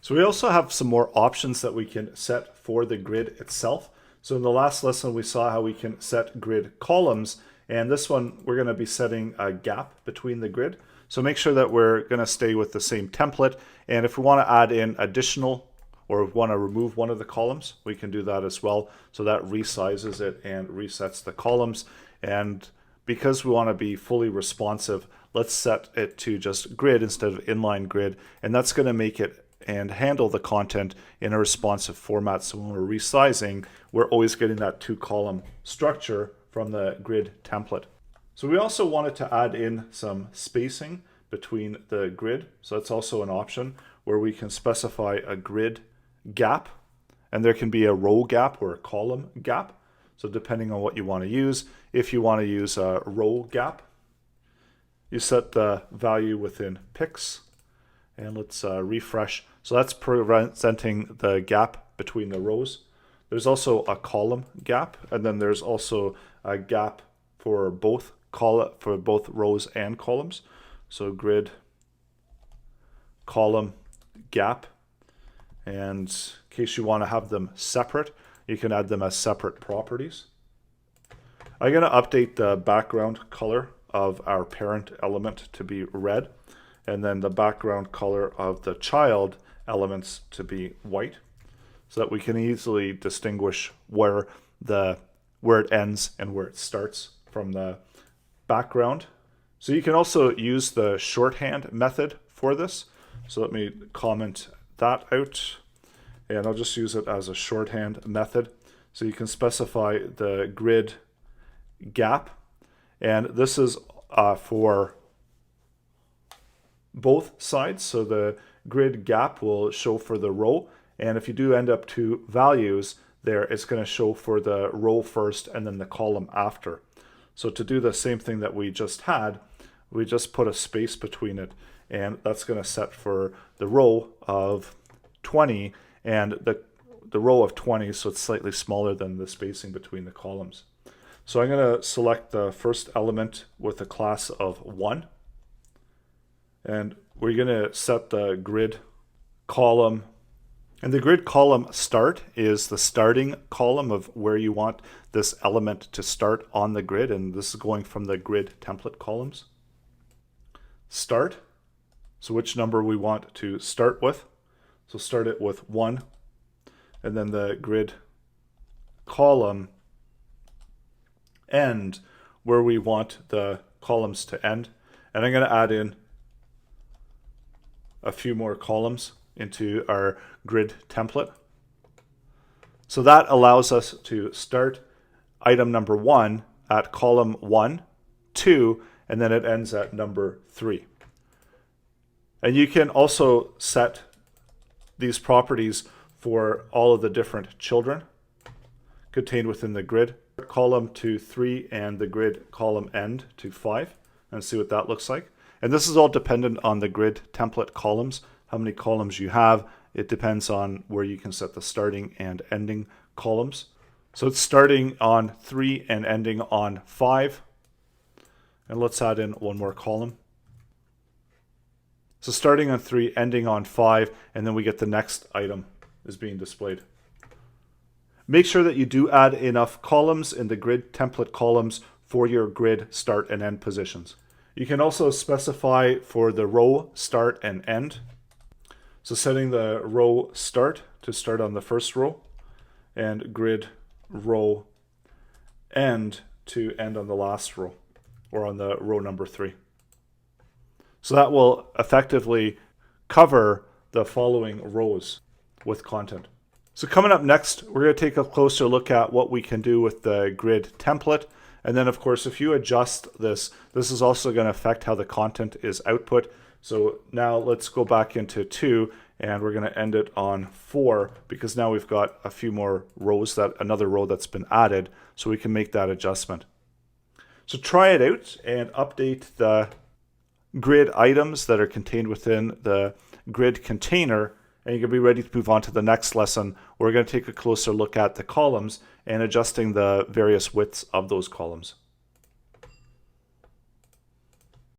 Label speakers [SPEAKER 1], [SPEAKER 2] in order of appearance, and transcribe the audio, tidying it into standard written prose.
[SPEAKER 1] So we also have some more options that we can set for the grid itself. So in the last lesson, we saw how we can set grid columns, and this one, we're going to be setting a gap between the grid. So make sure that we're going to stay with the same template. And if we want to add in additional or want to remove one of the columns, we can do that as well. So that resizes it and resets the columns. And because we want to be fully responsive, let's set it to just grid instead of inline grid. And that's going to make it and handle the content in a responsive format. So when we're resizing, we're always getting that 2-column structure from the grid template. So we also wanted to add in some spacing between the grid. So that's also an option where we can specify a grid gap, and there can be a row gap or a column gap. So depending on what you want to use, if you want to use a row gap, you set the value within pix, and let's refresh. So that's presenting the gap between the rows. There's also a column gap, and then there's also a gap for both rows and columns. So grid column gap, and in case you want to have them separate, you can add them as separate properties. I'm going to update the background color of our parent element to be red, and then the background color of the child elements to be white, so that we can easily distinguish where it ends and where it starts from the background. So you can also use the shorthand method for this. So let me comment that out, and I'll just use it as a shorthand method. So you can specify the grid gap, and this is for both sides. So the grid gap will show for the row, and if you do end up to values there, it's going to show for the row first and then the column after. So to do the same thing that we just had, we just put a space between it, and that's going to set for the row of 20 and the row of 20, so it's slightly smaller than the spacing between the columns. So I'm going to select the first element with a class of 1, and we're going to set the grid column. And the grid column start is the starting column of where you want this element to start on the grid, and this is going from the grid template columns. Start, so which number we want to start with. So start it with 1, and then the grid column end, where we want the columns to end. And I'm going to add in a few more columns into our grid template. So that allows us to start item number 1 at column 1, 2, and then it ends at number 3. And you can also set these properties for all of the different children contained within the grid. Column to 3 and the grid column end to 5, and see what that looks like. And this is all dependent on the grid template columns, how many columns you have. It depends on where you can set the starting and ending columns. So it's starting on 3 and ending on 5. And let's add in one more column. So starting on 3, ending on 5, and then we get the next item is being displayed. Make sure that you do add enough columns in the grid template columns for your grid start and end positions. You can also specify for the row start and end. So setting the row start to start on the first row, and grid row end to end on the last row, or on the row number 3. So that will effectively cover the following rows with content. So coming up next, we're going to take a closer look at what we can do with the grid template. And then of course, if you adjust this, this is also going to affect how the content is output. So now let's go back into 2, and we're going to end it on 4, because now we've got a few more rows, another row that's been added, so we can make that adjustment. So try it out and update the grid items that are contained within the grid container, and you can be ready to move on to the next lesson. We're going to take a closer look at the columns and adjusting the various widths of those columns.